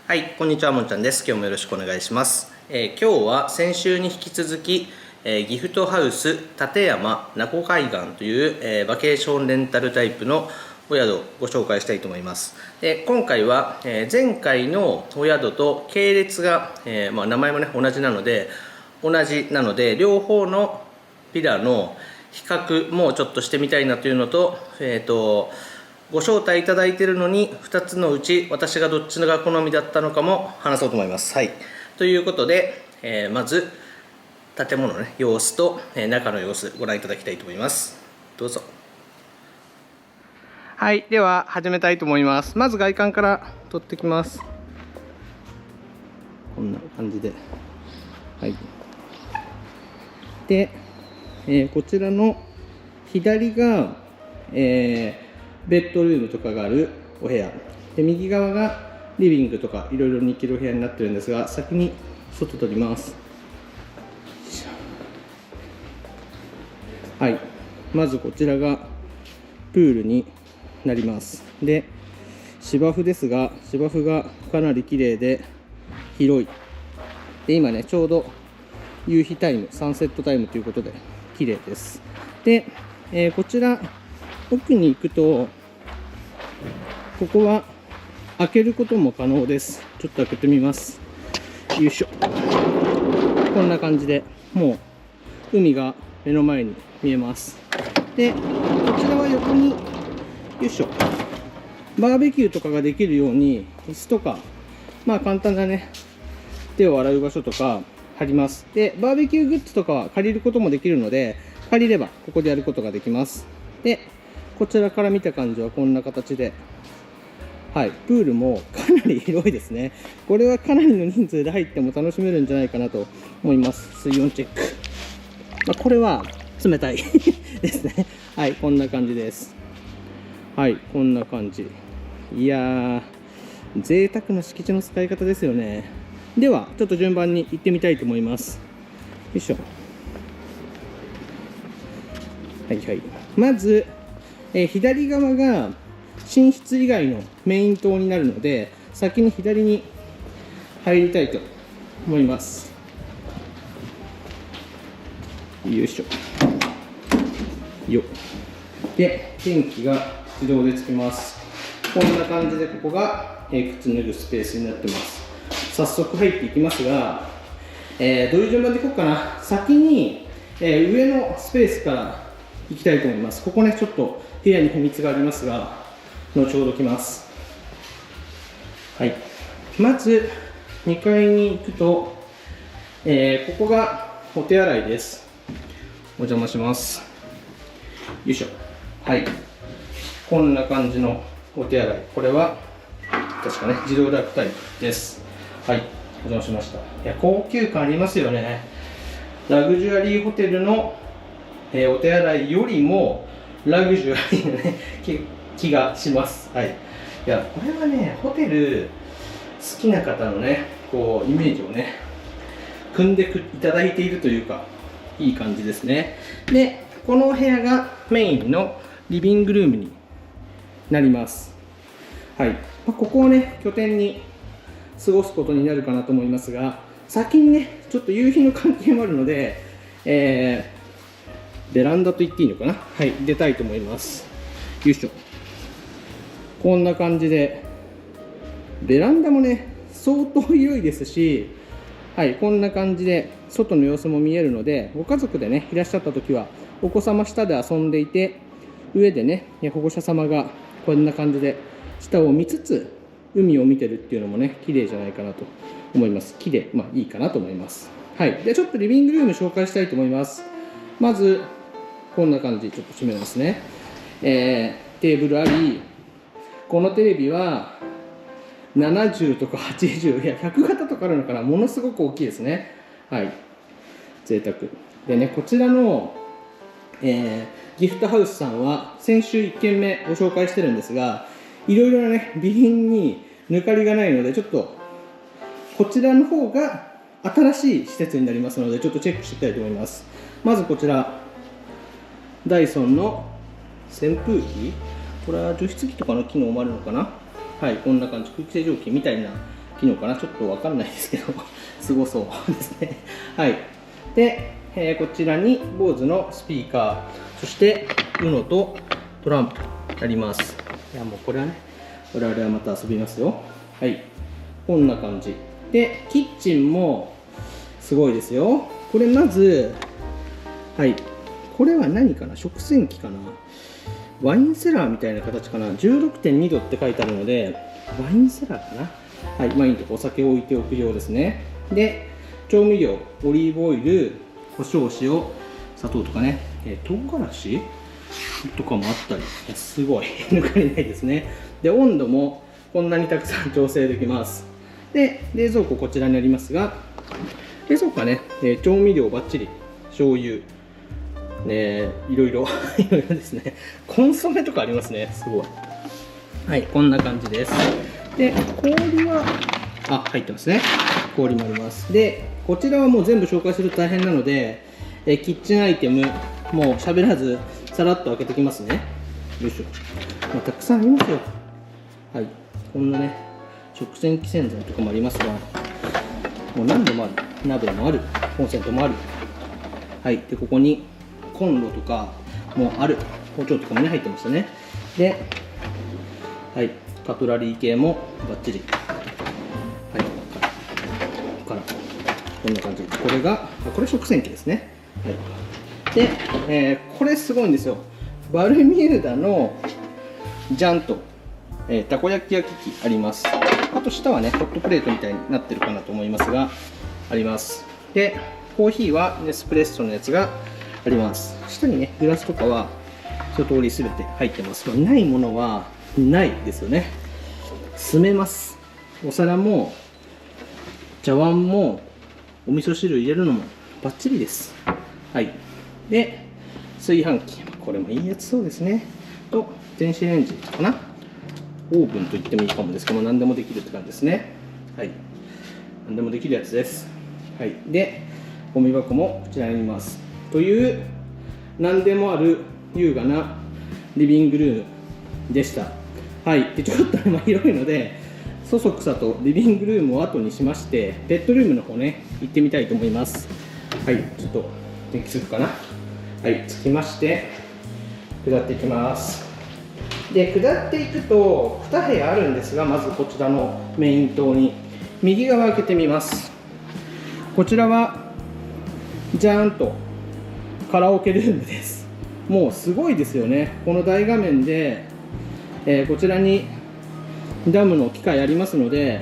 はい、こんにちは、もんちゃんです。今日もよろしくお願いします。今日は先週に引き続き、ギフトハウス立山名湖海岸という、バケーションレンタルタイプのお宿をご紹介したいと思います。で今回は、前回のお宿と系列が、名前もね同じなので両方のヴィラの比較もちょっとしてみたいなというのと、ご招待いただいているのに2つのうち私がどっちのが好みだったのかも話そうと思います。はい、ということで、まず建物の、様子と、中の様子ご覧いただきたいと思います。どうぞ。はい、では始めたいと思います。まず外観から撮ってきます。こんな感じで、はい。で、こちらの左が、ベッドルームとかがあるお部屋で、右側がリビングとかいろいろに行けるお部屋になってるんですが、先に外撮ります。はい、まずこちらがプールになります。で、芝生ですが、芝生がかなり綺麗で広いで、今ねちょうど夕日タイム、サンセットタイムということで綺麗です。で、こちら奥に行くと、ここは開けることも可能です。ちょっと開けてみます。よいしょ。こんな感じでもう海が目の前に見えます。で、こちらは横によいしょ、バーベキューとかができるように椅子とか、簡単なね手を洗う場所とかあります。で、バーベキューグッズとかは借りることもできるので、借りればここでやることができます。で、こちらから見た感じはこんな形で、はい、プールもかなり広いですね。これはかなりの人数で入っても楽しめるんじゃないかなと思います。水温チェック。これは冷たいですね。はい、こんな感じです。はい、こんな感じ。いやー、贅沢な敷地の使い方ですよね。では、ちょっと順番に行ってみたいと思います。よいしょ。はいはい。まず、左側が寝室以外のメイン棟になるので、先に左に入りたいと思います。よいしょ。よっ。で、電気が自動でつきます。こんな感じで、ここが靴脱ぐスペースになってます。早速入っていきますが、どういう順番でいこうかな。先に、上のスペースから行きたいと思います。ここね、ちょっと部屋に秘密がありますが、後ほど来ます。はい、まず2階に行くと、ここがお手洗いです。お邪魔します。よいしょ。はい、こんな感じのお手洗い。これは確かね自動ダクタイプです。はい、お邪魔しました。いや、高級感ありますよね。ラグジュアリーホテルの、お手洗いよりもラグジュアリーなね気がします。はい。いや、これはね、ホテル好きな方のね、こうイメージをね、組んでいただいているというか、いい感じですね。で、このお部屋がメインのリビングルームになります。はい。ここをね、拠点に過ごすことになるかなと思いますが、先にね、ちょっと夕日の関係もあるので、ベランダと言っていいのかな。はい、出たいと思います。よいしょ。こんな感じで、ベランダもね相当広いですし、はい、こんな感じで外の様子も見えるので、ご家族でねいらっしゃった時はお子様下で遊んでいて、上でね保護者様がこんな感じで下を見つつ海を見てるっていうのもね綺麗じゃないかなと思います。綺麗、いいかなと思います。はい、でちょっとリビングルーム紹介したいと思います。まずこんな感じ、ちょっと閉めますね。テーブルあり、このテレビは70とか80、いや100型とかあるのかな。ものすごく大きいですね。はい、贅沢でね、こちらの、ギフトハウスさんは先週1軒目ご紹介してるんですが、いろいろなね備品に抜かりがないので、ちょっとこちらの方が新しい施設になりますので、ちょっとチェックしていきたいと思います。まずこちら、ダイソンの扇風機、これは除湿機とかの機能もあるのかな。はい、こんな感じ、空気清浄機みたいな機能かな、ちょっとわかんないですけどすごそうですね。はい。で、こちらに BOSE のスピーカー、そして UNO とトランプあります。いや、もうこれはね、我々はまた遊びますよ。はい。こんな感じ。で、キッチンもすごいですよ。これまず、はい。これは何かな、食洗機かな。ワインセラーみたいな形かな。16.2 度って書いてあるので、ワインセラーかな。はい、ワインとかお酒を置いておく用ですね。で、調味料、オリーブオイル、胡椒、塩、砂糖とかね、唐辛子とかもあったり、すごい抜かりないですね。で、温度もこんなにたくさん調整できます。で、冷蔵庫こちらにありますが、冷蔵庫はね、調味料ばっちり、醤油、ね、いろいろですね。コンソメとかありますね。すごい。はい、こんな感じです。で、氷は、入ってますね。氷もあります。で、こちらはもう全部紹介すると大変なので、キッチンアイテム、もう喋らず、さらっと開けてきますね。よいしょ。たくさんありますよ。はい、こんなね、食洗機洗剤とかもありますが、もう何でもある。鍋もある。コンセントもある。はい、で、ここにコンロとかもある。包丁とかもね、入ってましたね。で、はい、カトラリー系もバッチリ。はい、からこんな感じ。これ食洗機ですね。はい、で、これすごいんですよ。バルミューダのジャンと、たこ焼き焼き器あります。あと下はね、ホットプレートみたいになってるかなと思いますが、あります。で、コーヒーはネスプレッソのやつがあります。下にね、グラスとかは一通り全て入ってます。ないものはないですよね。住めます。お皿も茶碗もお味噌汁入れるのもバッチリです。はい。で、炊飯器、これもいいやつそうですね。と電子レンジかな。オーブンと言ってもいいかもですけども、何でもできるって感じですね。はい。何でもできるやつです。はい。で、ゴミ箱もこちらにあります。という何でもある優雅なリビングルームでした。はい。で、ちょっと広いので、そそくさとリビングルームを後にしまして、ベッドルームの方ね、行ってみたいと思います。はい。ちょっと電気つくかな。はい。つきまして、下っていきます。で、下っていくと2部屋あるんですが、まずこちらのメイン棟に右側開けてみます。こちらはじゃーんとカラオケルームです。もうすごいですよね。この大画面で、こちらにダムの機械ありますので、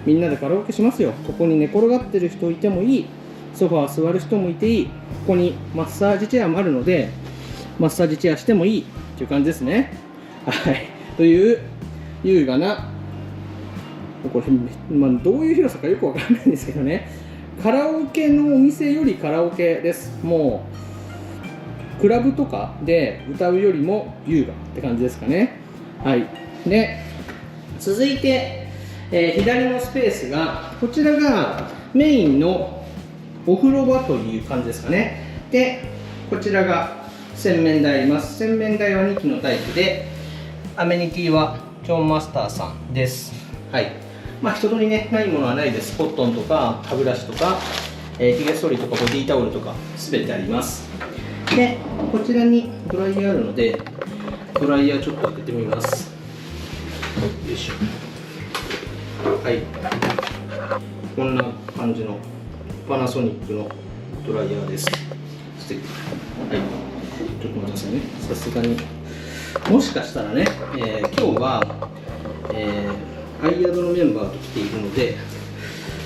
みんなでカラオケしますよ。ここに寝転がってる人いてもいい、ソファー座る人もいていい、ここにマッサージチェアもあるのでマッサージチェアしてもいいという感じですね。はい、という優雅な、これ、どういう広さかよくわからないんですけどね、カラオケのお店よりカラオケです。もうクラブとかで歌うよりも優雅って感じですかね。はい。で、続いて、左のスペースが、こちらがメインのお風呂場という感じですかね。で、こちらが洗面台あります。洗面台は2機のタイプで、アメニティはジョンマスターさんです。はい。一通りね、ないものはないです。コットンとか歯ブラシとか、ひげ剃りとかボディタオルとか全てあります。で、こちらにドライヤーあるので、ドライヤーちょっと開けてみます。よいしょ。はい。こんな感じのパナソニックのドライヤーです。素敵。はい。ちょっと待ってくださいね。さすがに。もしかしたらね、今日は、アイアドのメンバーと来ているので、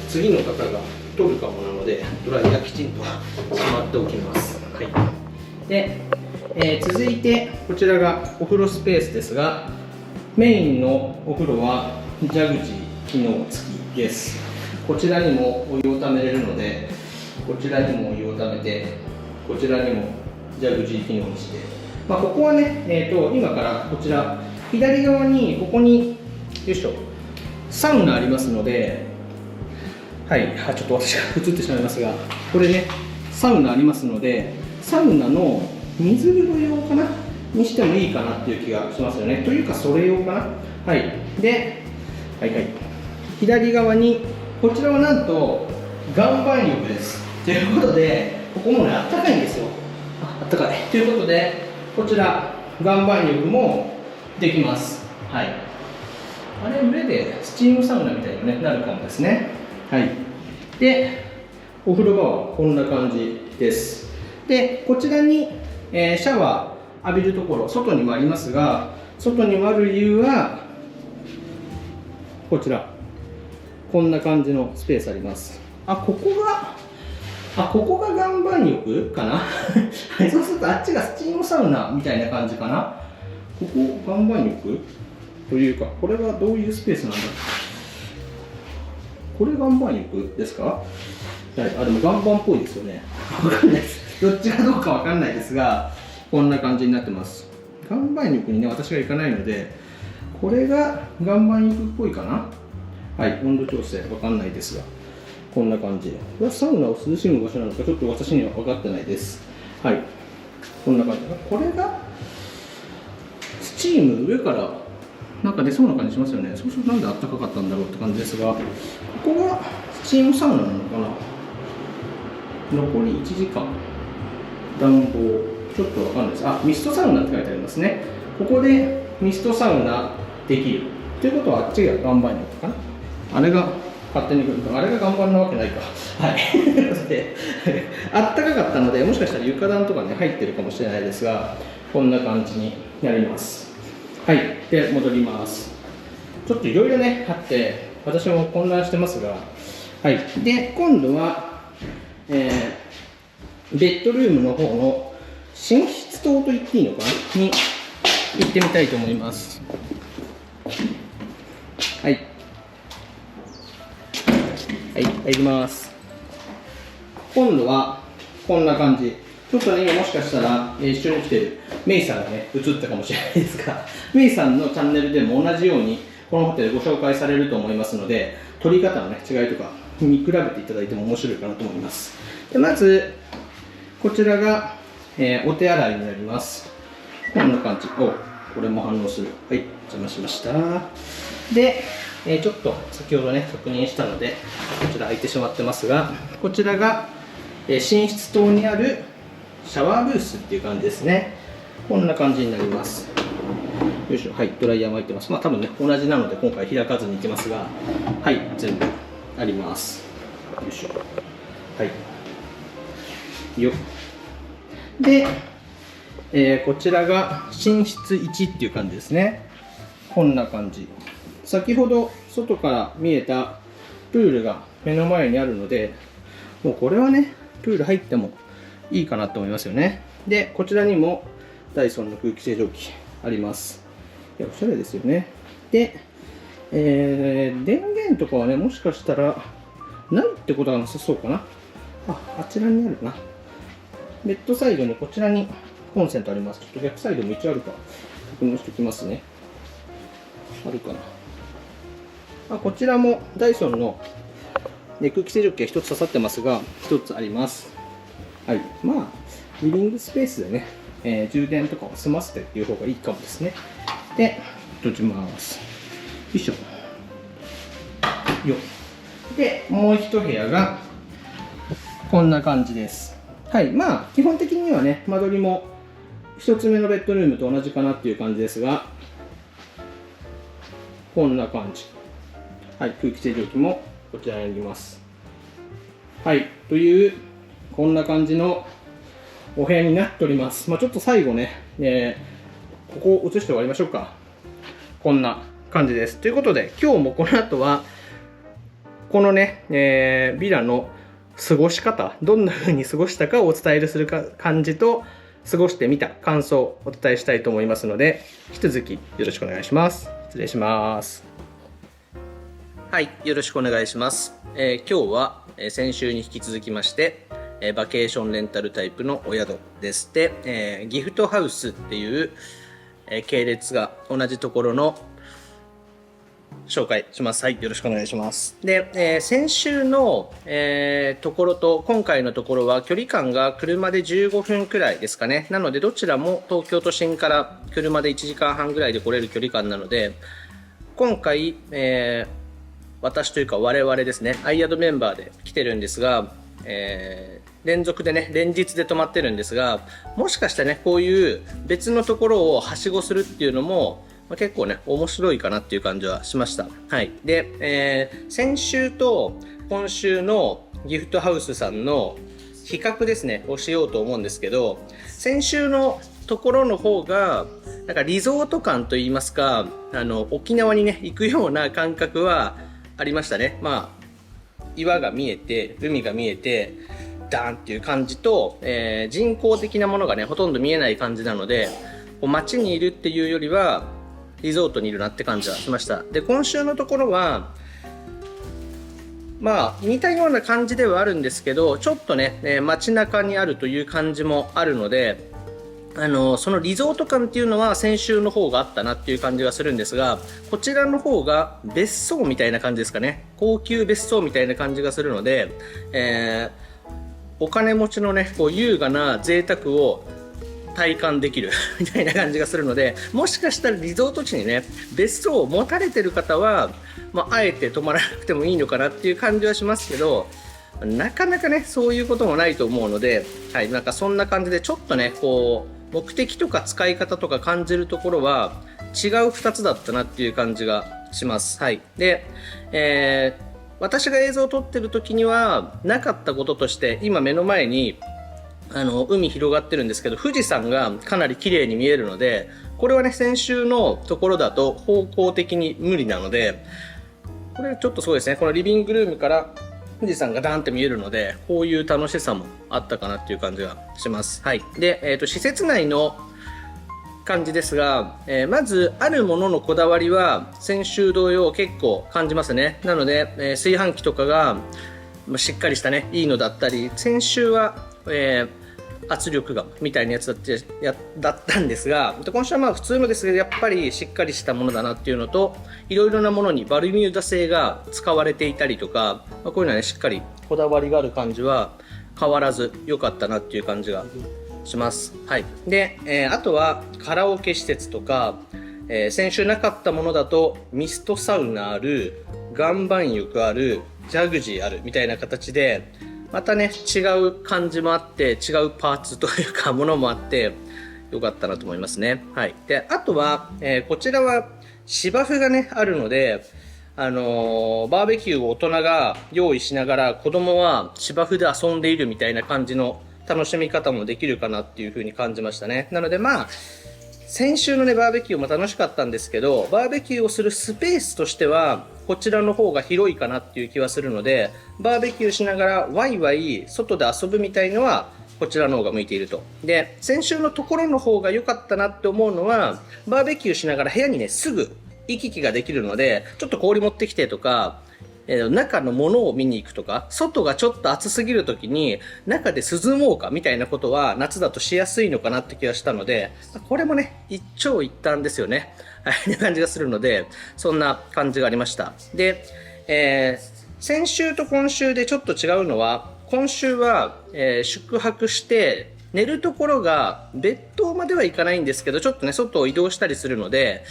次の方が取るかもなので、ドライヤーきちんとしまっておきます。はい。で、続いてこちらがお風呂スペースですが、メインのお風呂はジャグジー機能付きです。こちらにもお湯をためれるので、こちらにもお湯をためて、こちらにもジャグジー機能にして、ここはね、今からこちら左側にここによいしょサウナありますので、はい、ちょっと私が映ってしまいますが、これねサウナありますので、サウナの水風呂用かなにしてもいいかなっていう気がしますよね。というかそれ用かな。はい。で、はいはい。左側に、こちらはなんと岩盤浴です。ということで、ここもね、あったかいんですよ。あったかい。ということで、こちら、岩盤浴もできます。はい。あれ、上でスチームサウナみたいに、ね、なるかもですね。はい。で、お風呂場はこんな感じです。で、こちらに、シャワー浴びるところ、外にもありますが、外にもある理由は、こちら。こんな感じのスペースあります。ここが岩盤浴かなはい、そうするとあっちがスチームサウナみたいな感じかな。ここ岩盤浴というか、これはどういうスペースなんだ。これ岩盤浴ですか？はい、でも岩盤っぽいですよね。わかんないです。どっちがどうかわかんないですが、こんな感じになってます。岩盤浴にね、私が行かないので、これが岩盤浴っぽいかな。はい、温度調整わかんないですが、こんな感じ。これはサウナを涼しむ場所なのか、ちょっと私には分かってないです。はい、こんな感じ。これがスチーム、上からなんか出そうな感じしますよね。そうするとなんであったかかったんだろうって感じですが、ここがスチームサウナなのかな。残り1時間。暖房、ちょっとわかんないです。ミストサウナって書いてありますね。ここでミストサウナできる。ということは、あっちが岩盤浴かな。あれが勝手に来る。あれが岩盤なわけないか。はい。で、あったかかったので、もしかしたら床暖とかね、入ってるかもしれないですが、こんな感じになります。はい。で、戻ります。ちょっといろいろね、あって、私も混乱してますが、はい。で、今度は、ベッドルームの方の寝室棟と言っていいのかなに行ってみたいと思います。はい。はい、入ります。今度はこんな感じ。ちょっとね、今もしかしたら、一緒に来てるメイさんがね、映ったかもしれないですが、メイさんのチャンネルでも同じように、このホテルご紹介されると思いますので、撮り方のね、違いとか見比べていただいても面白いかなと思います。でまず、こちらが、お手洗いになります。こんな感じ。これも反応する。はい、邪魔しました。で、ちょっと先ほどね、確認したので、こちら開いてしまってますが、こちらが、寝室棟にあるシャワーブースっていう感じですね。こんな感じになります。よいしょ。はい、ドライヤーも入ってます。まあ多分ね、同じなので今回開かずにいきますが、はい、全部あります。よいしょ。はい。よっ。で、こちらが寝室1っていう感じですね。こんな感じ。先ほど外から見えたプールが目の前にあるので、もうこれはね、プール入ってもいいかなと思いますよね。で、こちらにもダイソンの空気清浄機あります。いや、おしゃれですよね。で、電源とかはね、もしかしたらないってことはなさそうかな。あちらにあるな。ベッドサイドにこちらにコンセントあります。ちょっと逆サイドも一応あるか確認しておきますね。あるかな。こちらもダイソンの空気清浄機が1つ刺さってますが、1つあります。はい。まあ、リビングスペースでね、充電とかを済ませてっていう方がいいかもですね。で、閉じます。よいしょ。よっ。で、もう一部屋が、こんな感じです。はい。まあ、基本的にはね、間取りも1つ目のベッドルームと同じかなっていう感じですが、こんな感じ。はい。空気清浄機もこちらにあります。はい。という、こんな感じのお部屋になっております。ちょっと最後ね、ここを映して終わりましょうか。こんな感じです。ということで、今日もこの後は、このね、ビラの過ごし方、どんな風に過ごしたかをお伝えする感じと、過ごしてみた感想をお伝えしたいと思いますので、引き続きよろしくお願いします。失礼します。はい、よろしくお願いします。今日は先週に引き続きまして、バケーションレンタルタイプのお宿です。で、ギフトハウスっていう、系列が同じところの紹介します。はい、よろしくお願いします。で、先週の、ところと今回のところは距離感が車で15分くらいですかね。なのでどちらも東京都心から車で1時間半ぐらいで来れる距離感なので、今回、私というか我々ですね、アイアドメンバーで来てるんですが、連続でね、連日で泊まってるんですが、もしかしたらね、こういう別のところをはしごするっていうのも、結構ね、面白いかなっていう感じはしました。はい。で、先週と今週のギフトハウスさんの比較ですね、をしようと思うんですけど、先週のところの方が、なんかリゾート感といいますか、沖縄にね、行くような感覚はありましたね。まあ、岩が見えて、海が見えて、ダーンっていう感じと、人工的なものがね、ほとんど見えない感じなので、こう街にいるっていうよりは、リゾートにいるなって感じはしました。で、今週のところは、まあ、似たような感じではあるんですけど、ちょっとね、街中にあるという感じもあるので、そのリゾート感っていうのは先週の方があったなっていう感じがするんですが、こちらの方が別荘みたいな感じですかね。高級別荘みたいな感じがするので、お金持ちのね、こう優雅な贅沢を体感できるみたいな感じがするので、もしかしたらリゾート地にね、別荘を持たれてる方は、まあ、あえて泊まらなくてもいいのかなっていう感じはしますけど、なかなかね、そういうこともないと思うので、はい、なんかそんな感じでちょっとね、こう、目的とか使い方とか感じるところは違う2つだったなっていう感じがします。はい。で、私が映像を撮ってる時にはなかったこととして、今目の前に海広がってるんですけど、富士山がかなり綺麗に見えるので、これはね、先週のところだと方向的に無理なので、これちょっとそうですね、このリビングルームから富士山がダーンって見えるので、こういう楽しさもあったかなっていう感じがします。はい。で、施設内の感じですが、まずあるもののこだわりは先週同様結構感じますね。なので、炊飯器とかがしっかりしたね、いいのだったり、先週は、圧力釜みたいなやつだったんですが、今週はまあ普通のですけど、やっぱりしっかりしたものだなっていうのと、いろいろなものにバルミューダ製が使われていたりとか、こういうのはね、しっかりこだわりがある感じは変わらず良かったなっていう感じがします。はい。で、あとはカラオケ施設とか、先週なかったものだとミストサウナある、岩盤浴ある、ジャグジーあるみたいな形で、またね、違う感じもあって、違うパーツというかものもあってよかったなと思いますね。はい。で、あとは、こちらは芝生がね、あるので、バーベキューを大人が用意しながら子供は芝生で遊んでいるみたいな感じの楽しみ方もできるかなっていう風に感じましたね。なのでまあ、先週のね、バーベキューも楽しかったんですけど、バーベキューをするスペースとしては、こちらの方が広いかなっていう気はするので、バーベキューしながらワイワイ外で遊ぶみたいのは、こちらの方が向いていると。で、先週のところの方が良かったなって思うのは、バーベキューしながら部屋にね、すぐ行き来ができるので、ちょっと氷持ってきてとか、中のものを見に行くとか、外がちょっと暑すぎる時に中で涼もうかみたいなことは夏だとしやすいのかなって気がしたので、これもね、一長一短ですよね。はい、感じがするので、そんな感じがありました。で、先週と今週でちょっと違うのは、今週は、宿泊して寝るところが別棟までは行かないんですけど、ちょっとね、外を移動したりするので、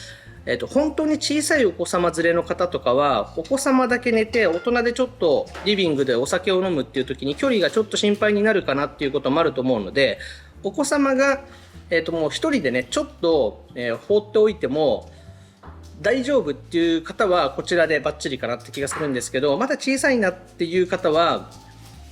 本当に小さいお子様連れの方とかは、お子様だけ寝て、大人でちょっとリビングでお酒を飲むっていう時に距離がちょっと心配になるかなっていうこともあると思うので、お子様が、もう一人でね、ちょっと、放っておいても大丈夫っていう方は、こちらでバッチリかなって気がするんですけど、まだ小さいなっていう方は、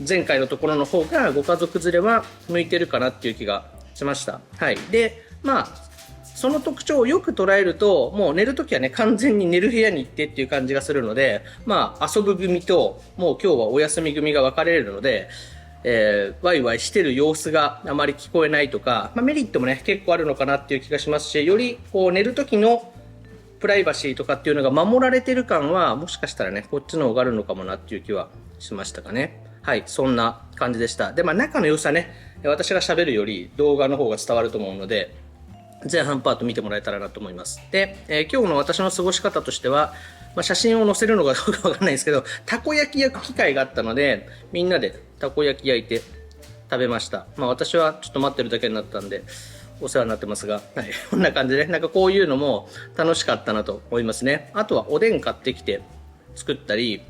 前回のところの方がご家族連れは向いてるかなっていう気がしました。はい。で、まあ、その特徴をよく捉えると、もう寝るときはね、完全に寝る部屋に行ってっていう感じがするので、まあ、遊ぶ組と、もう今日はお休み組が分かれるので、ワイワイしてる様子があまり聞こえないとか、まあ、メリットもね、結構あるのかなっていう気がしますし、よりこう寝るときのプライバシーとかっていうのが守られてる感は、もしかしたらね、こっちの方があるのかもなっていう気はしましたかね。はい、そんな感じでした。で、まあ、中の良さね、私が喋るより動画の方が伝わると思うので、前半パート見てもらえたらなと思います。で、今日の私の過ごし方としては、まあ、写真を載せるのかどうかわかんないですけど、たこ焼き焼く機会があったので、みんなでたこ焼き焼いて食べました。まあ、私はちょっと待ってるだけになったんで、お世話になってますが、はい、こんな感じで、なんかこういうのも楽しかったなと思いますね。あとはおでん買ってきて、作ったり、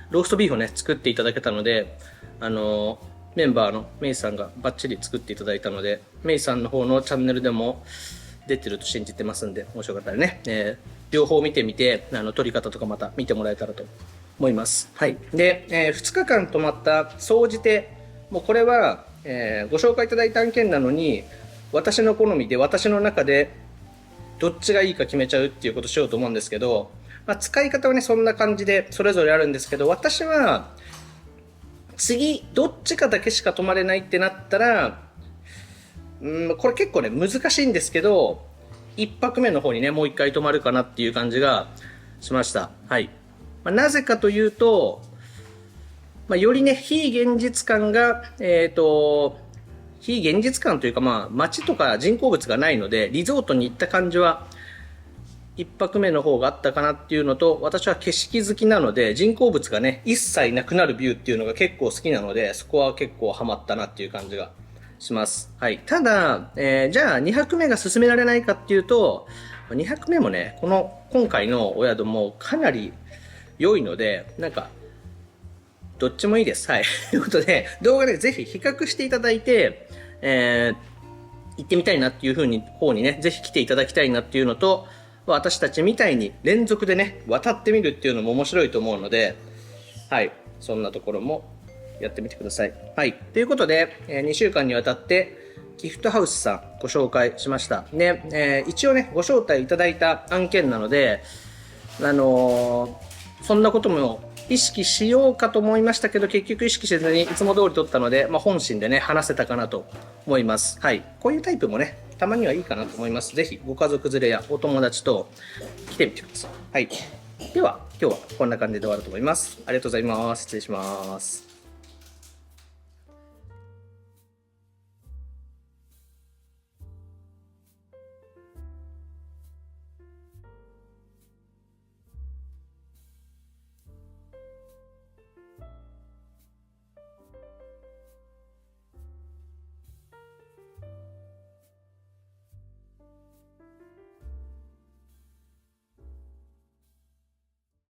ローストビーフをね、作っていただけたので、メンバーのメイさんがバッチリ作っていただいたので、メイさんの方のチャンネルでも出てると信じてますんで、もしよかったらね、両方見てみて、撮り方とかまた見てもらえたらと思います。はい。で、2日間泊まった総じて、もうこれは、ご紹介いただいた案件なのに、私の好みで、私の中で、どっちがいいか決めちゃうっていうことをしようと思うんですけど、まあ、使い方はね、そんな感じでそれぞれあるんですけど、私は、次、どっちかだけしか泊まれないってなったら、これ結構ね、難しいんですけど、1泊目の方にね、もう1回泊まるかなっていう感じがしました。はい。まあ、なぜかというと、まあ、よりね、非現実感が、非現実感というか、まあ、街とか人工物がないので、リゾートに行った感じは、一泊目の方があったかなっていうのと、私は景色好きなので、人工物がね、一切なくなるビューっていうのが結構好きなので、そこは結構ハマったなっていう感じがします。はい。ただ、じゃあ2泊目が進められないかっていうと、2泊目もね、今回のお宿もかなり良いので、なんか、どっちもいいです。はい。ということで、動画でぜひ比較していただいて、行ってみたいなっていう方にね、ぜひ来ていただきたいなっていうのと、私たちみたいに連続でね、渡ってみるっていうのも面白いと思うので、はい。そんなところもやってみてください。はい。ということで、2週間にわたって、ギフトハウスさんご紹介しました。で、一応ね、ご招待いただいた案件なので、そんなことも意識しようかと思いましたけど、結局意識せずにいつも通り撮ったので、まあ、本心でね、話せたかなと思います。はい。こういうタイプもね、たまにはいいかなと思います。ぜひ、ご家族連れやお友達と来てみてください。はい。では、今日はこんな感じで終わると思います。ありがとうございます。失礼します。